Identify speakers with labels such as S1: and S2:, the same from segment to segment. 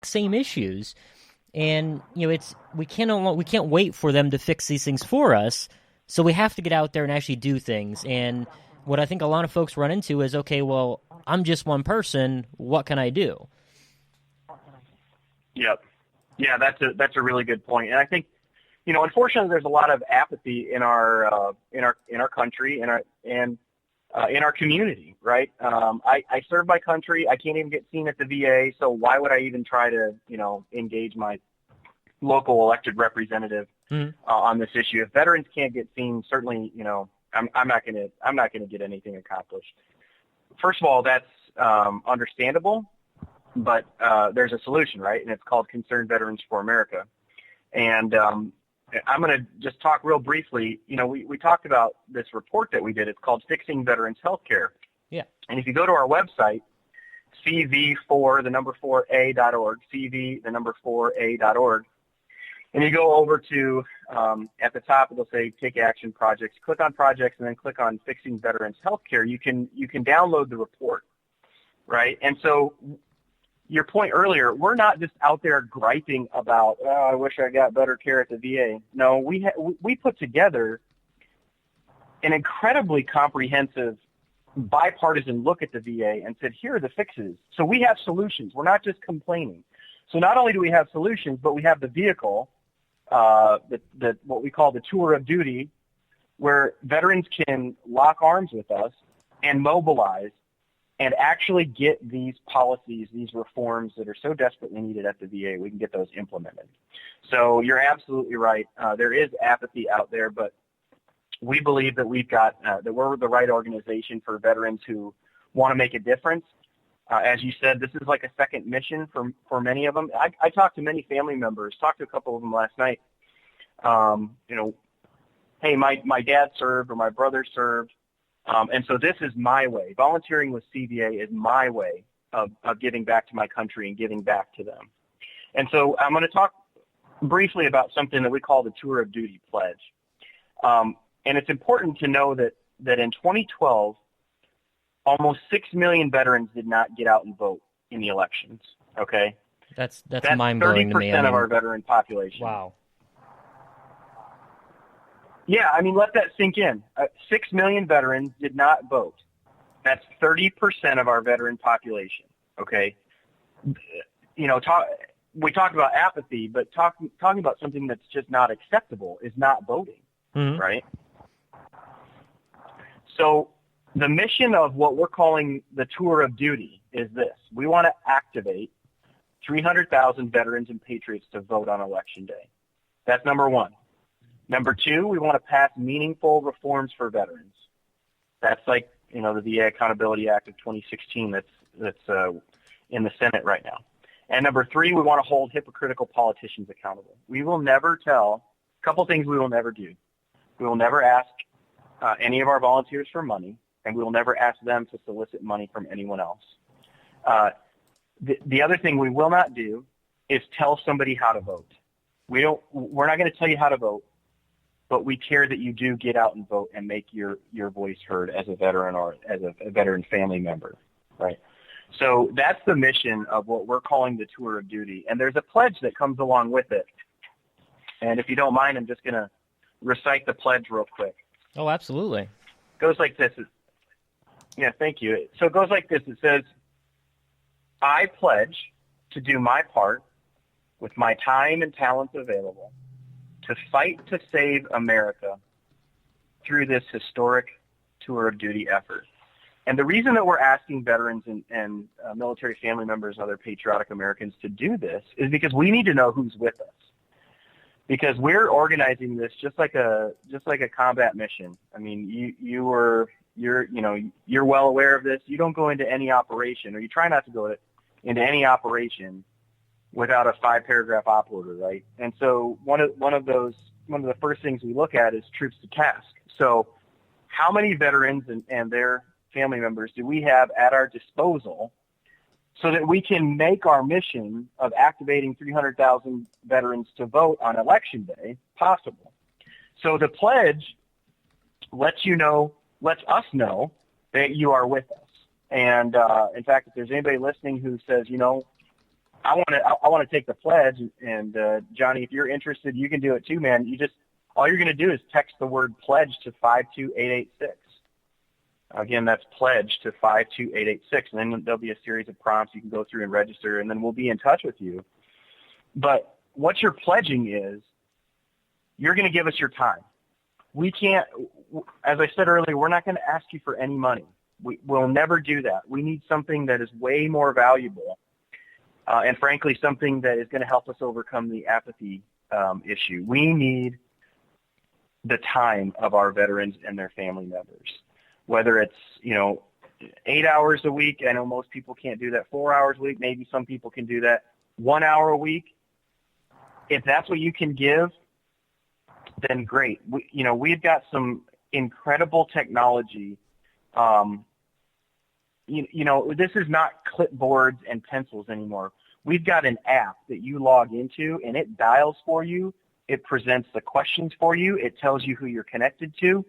S1: same issues. And we can't wait for them to fix these things for us. So we have to get out there and actually do things. And what I think a lot of folks run into is, okay, well, I'm just one person. What can I do?
S2: Yep. Yeah, that's a really good point. And I think, unfortunately, there's a lot of apathy in our country and in our community, right? I serve my country. I can't even get seen at the VA, so why would I even try to, engage my local elected representative on this issue? If veterans can't get seen, certainly, I'm not gonna get anything accomplished. First of all, that's understandable, but there's a solution, right? And it's called Concerned Veterans for America. And I'm going to just talk real briefly. We talked about this report that we did. It's called Fixing Veterans Healthcare.
S1: Yeah.
S2: And if you go to our website, cv4a.org, cv4a.org, and you go over to, at the top, it'll say Take Action Projects. Click on Projects and then click on Fixing Veterans Healthcare. You can download the report, right? And so your point earlier, we're not just out there griping about, oh, I wish I got better care at the VA. No, we put together an incredibly comprehensive bipartisan look at the VA and said, here are the fixes. So we have solutions. We're not just complaining. So not only do we have solutions, but we have the vehicle, what we call the tour of duty, where veterans can lock arms with us and mobilize and actually get these policies, these reforms that are so desperately needed at the VA, we can get those implemented. So you're absolutely right. There is apathy out there, but we believe that that we're the right organization for veterans who want to make a difference. As you said, this is like a second mission for many of them. I talked to many family members, talked to a couple of them last night. Hey, my dad served or my brother served. And so this is my way. Volunteering with CVA is my way of giving back to my country and giving back to them. And so I'm going to talk briefly about something that we call the Tour of Duty Pledge. And it's important to know that in 2012, almost 6 million veterans did not get out and vote in the elections, okay?
S1: That's mind-blowing to me.
S2: 30% of our veteran population.
S1: Wow.
S2: Yeah, let that sink in. 6 million veterans did not vote. That's 30% of our veteran population, okay? We talked about apathy, but talking about something that's just not acceptable is not voting, right? So the mission of what we're calling the Tour of Duty is this. We want to activate 300,000 veterans and patriots to vote on Election Day. That's number one. Number two, we want to pass meaningful reforms for veterans. That's like, the VA Accountability Act of 2016 that's in the Senate right now. And number three, we want to hold hypocritical politicians accountable. We will never a couple things we will never do. We will never ask any of our volunteers for money, and we will never ask them to solicit money from anyone else. The other thing we will not do is tell somebody how to vote. We're not going to tell you how to vote, but we care that you do get out and vote and make your voice heard as a veteran or as a veteran family member, right? So that's the mission of what we're calling the Tour of Duty. And there's a pledge that comes along with it. And if you don't mind, I'm just going to recite the pledge real quick.
S1: Oh, absolutely.
S2: It goes like this. Yeah, thank you. So it goes like this. It says, I pledge to do my part with my time and talents available to fight to save America through this historic Tour of Duty effort. And the reason that we're asking veterans and military family members and other patriotic Americans to do this is because we need to know who's with us. Because we're organizing this just like a combat mission. You're well aware of this. You don't go into any operation, or you try not to go into any operation without a 5-paragraph op order, right? And so one of the first things we look at is troops to task. So how many veterans and their family members do we have at our disposal so that we can make our mission of activating 300,000 veterans to vote on Election Day possible? So the pledge lets us know that you are with us. And in fact, if there's anybody listening who says, I want to take the pledge, and Johnny, if you're interested, you can do it too, man. All you're going to do is text the word pledge to 52886. Again, that's pledge to 52886, and then there'll be a series of prompts you can go through and register, and then we'll be in touch with you. But what you're pledging is you're going to give us your time. We can't, as I said earlier, we're not going to ask you for any money. We'll never do that. We need something that is way more valuable, and frankly, something that is going to help us overcome the apathy issue. We need the time of our veterans and their family members, whether it's, 8 hours a week. I know most people can't do that. 4 hours a week. Maybe some people can do that. 1 hour a week. If that's what you can give, then great. We've got some incredible technology. This is not clipboards and pencils anymore. We've got an app that you log into, and it dials for you. It presents the questions for you. It tells you who you're connected to.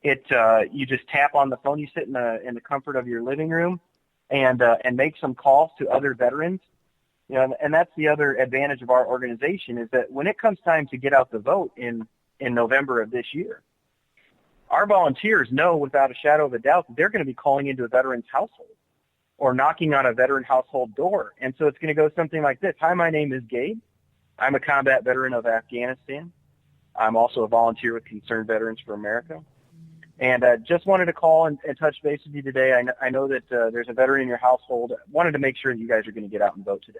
S2: You just tap on the phone. You sit in the comfort of your living room, and make some calls to other veterans. And that's the other advantage of our organization, is that when it comes time to get out the vote in November of this year, our volunteers know without a shadow of a doubt that they're going to be calling into a veteran's household or knocking on a veteran household door. And so it's going to go something like this. Hi, my name is Gabe. I'm a combat veteran of Afghanistan. I'm also a volunteer with Concerned Veterans for America. And just wanted to call and touch base with you today. I know that there's a veteran in your household. Wanted to make sure that you guys are going to get out and vote today.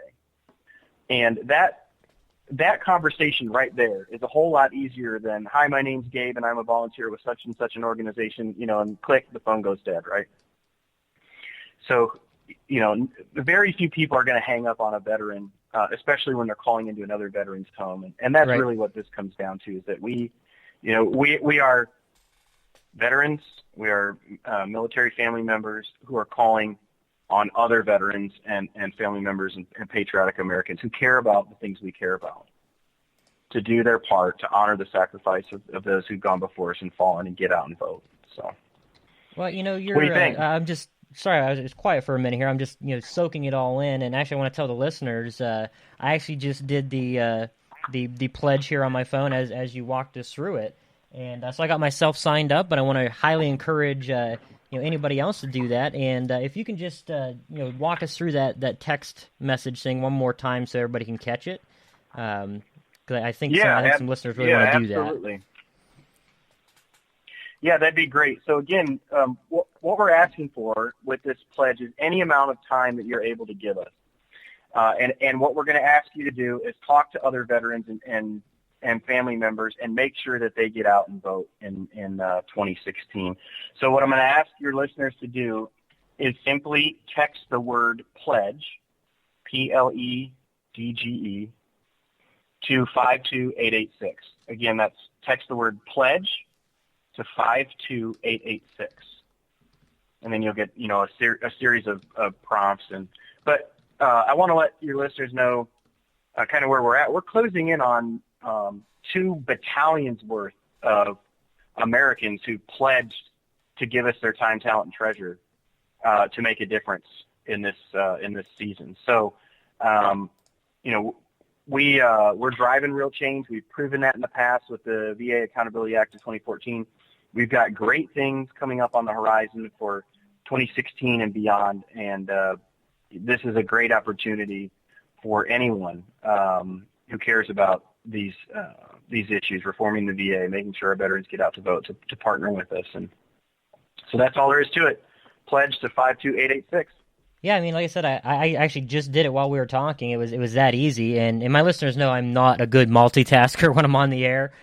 S2: And that conversation right there is a whole lot easier than, hi, my name's Gabe, and I'm a volunteer with such and such an organization, and click, the phone goes dead, right? So, very few people are going to hang up on a veteran, especially when they're calling into another veteran's home. And that's
S1: right.
S2: Really what this comes down to, is that we are veterans, we are military family members who are calling on other veterans and family members and patriotic Americans who care about the things we care about, to do their part to honor the sacrifice of those who've gone before us and fallen, and get out and vote. So,
S1: well, you're.
S2: What do you think?
S1: I'm just sorry, I was just quiet for a minute here. I'm just soaking it all in, and actually, I want to tell the listeners, I actually just did the pledge here on my phone as you walked us through it, and so I got myself signed up. But I want to highly encourage anybody else to do that. And if you can just walk us through that text message thing one more time so everybody can catch it, because I think some listeners really want to do that.
S2: Absolutely. Yeah, that'd be great. So again, what we're asking for with this pledge is any amount of time that you're able to give us. And what we're going to ask you to do is talk to other veterans and family members and make sure that they get out and vote in 2016. So what I'm going to ask your listeners to do is simply text the word pledge, PLEDGE, to 52886. Again, that's text the word pledge to 52886. And then you'll get, a series of prompts. But I want to let your listeners know kind of where we're at. We're closing in on 2 battalions worth of Americans who pledged to give us their time, talent, and treasure to make a difference in this season. So, we're driving real change. We've proven that in the past with the VA Accountability Act of 2014. We've got great things coming up on the horizon for 2016 and beyond, and this is a great opportunity for anyone who cares about these issues, reforming the VA, making sure our veterans get out to vote, to partner with us. And so that's all there is to it. Pledge to 52886.
S1: Yeah, I mean, like I said, I actually just did it while we were talking. It was that easy, and my listeners know I'm not a good multitasker when I'm on the air.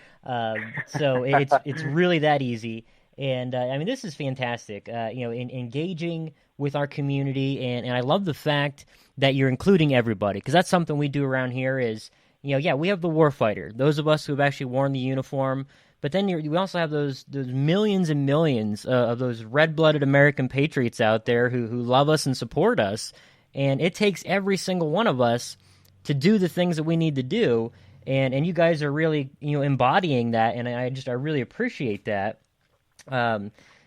S1: So it's really that easy. And I mean, this is fantastic. In engaging with our community, and I love the fact that you're including everybody, because that's something we do around here. Is we have the warfighter, those of us who have actually worn the uniform, but then we also have those millions and millions of those red-blooded American patriots out there who love us and support us, and it takes every single one of us to do the things that we need to do, and you guys are really embodying that, and I really appreciate that.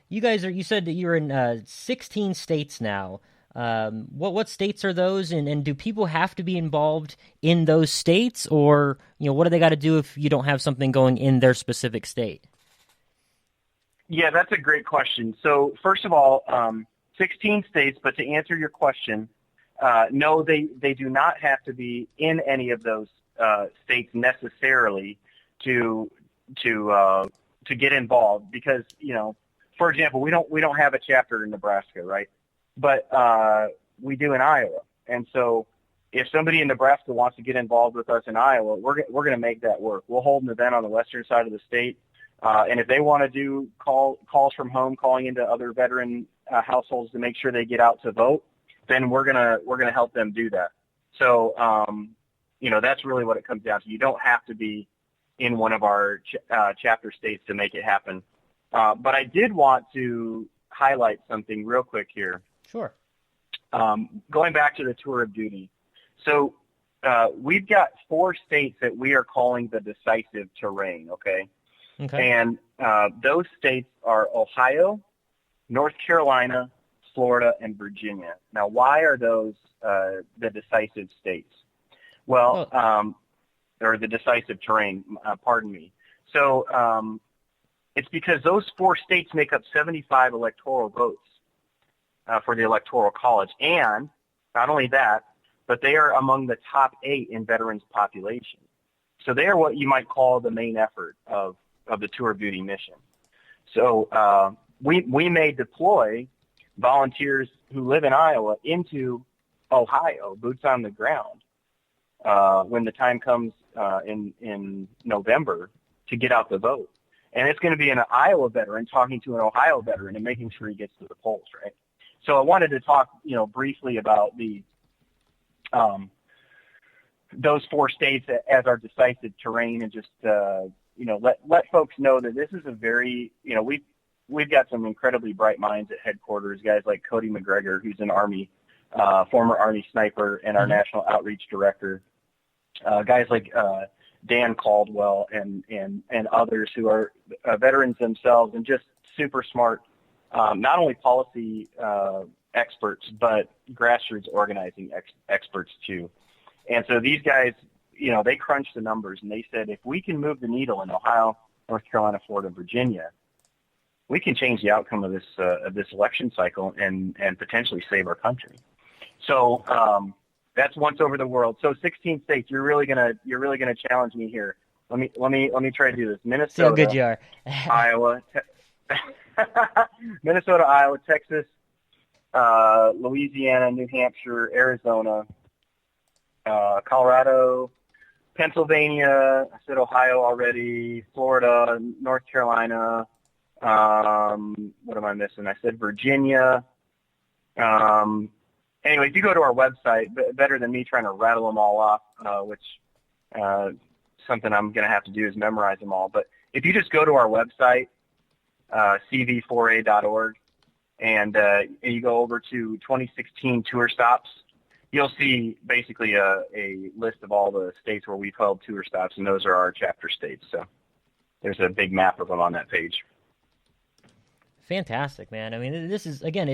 S1: You said that you're in 16 states now. What states are those, and do people have to be involved in those states, or what do they got to do if you don't have something going in their specific state?
S2: Yeah, that's a great question. So first of all, 16 states, but to answer your question, no, they do not have to be in any of those states necessarily to get involved because, for example, we don't have a chapter in Nebraska, right? But we do in Iowa. And so if somebody in Nebraska wants to get involved with us in Iowa, we're going to make that work. We'll hold an event on the western side of the state. And if they want to do calls from home, calling into other veteran households to make sure they get out to vote, then we're gonna help them do that. So that's really what it comes down to. You don't have to be in one of our chapter states to make it happen. But I did want to highlight something real quick here.
S1: Sure.
S2: Going back to the tour of duty. So we've got 4 states that we are calling the decisive terrain. Okay. And those states are Ohio, North Carolina, Florida, and Virginia. Now, why are those the decisive states? Well, or the decisive terrain, pardon me. So it's because those 4 states make up 75 electoral votes for the Electoral College. And not only that, but they are among the top 8 in veterans population. So they are what you might call the main effort of the tour of duty mission. So we may deploy volunteers who live in Iowa into Ohio, boots on the ground, when the time comes in November to get out the vote. And it's going to be an Iowa veteran talking to an Ohio veteran and making sure he gets to the polls, right? So I wanted to talk, briefly about those 4 states as our decisive terrain, and just let folks know that this is a very, we've got some incredibly bright minds at headquarters, guys like Cody McGregor, who's an former Army sniper and our national outreach director, guys like Dan Caldwell and others who are veterans themselves and just super smart, not only policy experts, but grassroots organizing experts too. And so these guys, they crunched the numbers and they said, if we can move the needle in Ohio, North Carolina, Florida, Virginia, we can change the outcome of this election cycle and potentially save our country. So that's once over the world. So 16 states. You're really gonna challenge me here. Let me try to do this. Minnesota,
S1: see how good you are.
S2: Iowa, Minnesota, Iowa, Texas, Louisiana, New Hampshire, Arizona, Colorado, Pennsylvania. I said Ohio already. Florida, North Carolina. What am I missing? I said Virginia. Anyway, if you go to our website, better than me trying to rattle them all off, which something I'm going to have to do is memorize them all. But if you just go to our website, cv4a.org, and you go over to 2016 tour stops, you'll see basically a list of all the states where we've held tour stops, and those are our chapter states. So there's a big map of them on that page.
S1: Fantastic, man. I mean, this is, again,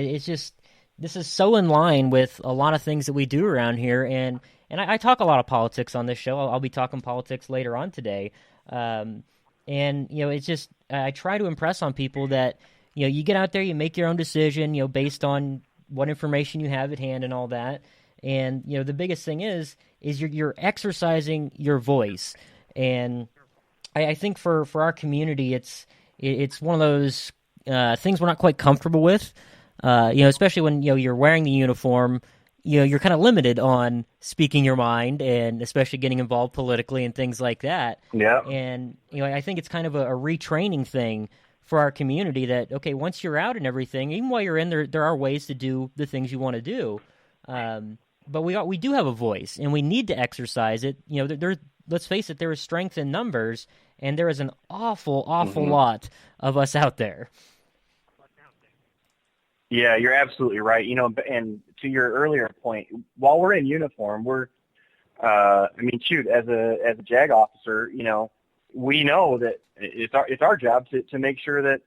S1: this is so in line with a lot of things that we do around here, and I talk a lot of politics on this show. I'll be talking politics later on today, and it's just I try to impress on people that you get out there, you make your own decision, based on what information you have at hand and all that, and the biggest thing is you're exercising your voice, and I think for our community, it's one of those things we're not quite comfortable with. Especially when you're wearing the uniform, you're kind of limited on speaking your mind, and especially getting involved politically and things like that.
S2: Yeah.
S1: And I think it's kind of a retraining thing for our community that, okay, once you're out and everything, even while you're in there are ways to do the things you want to do. But we do have a voice, and we need to exercise it. Let's face it, there is strength in numbers, and there is an awful lot of us out there.
S2: Yeah, you're absolutely right. And to your earlier point, while we're in uniform, we're, as a JAG officer, we know that it's our job to make sure that,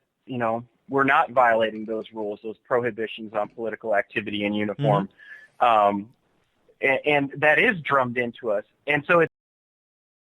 S2: we're not violating those rules, those prohibitions on political activity in uniform. And that is drummed into us. And so it's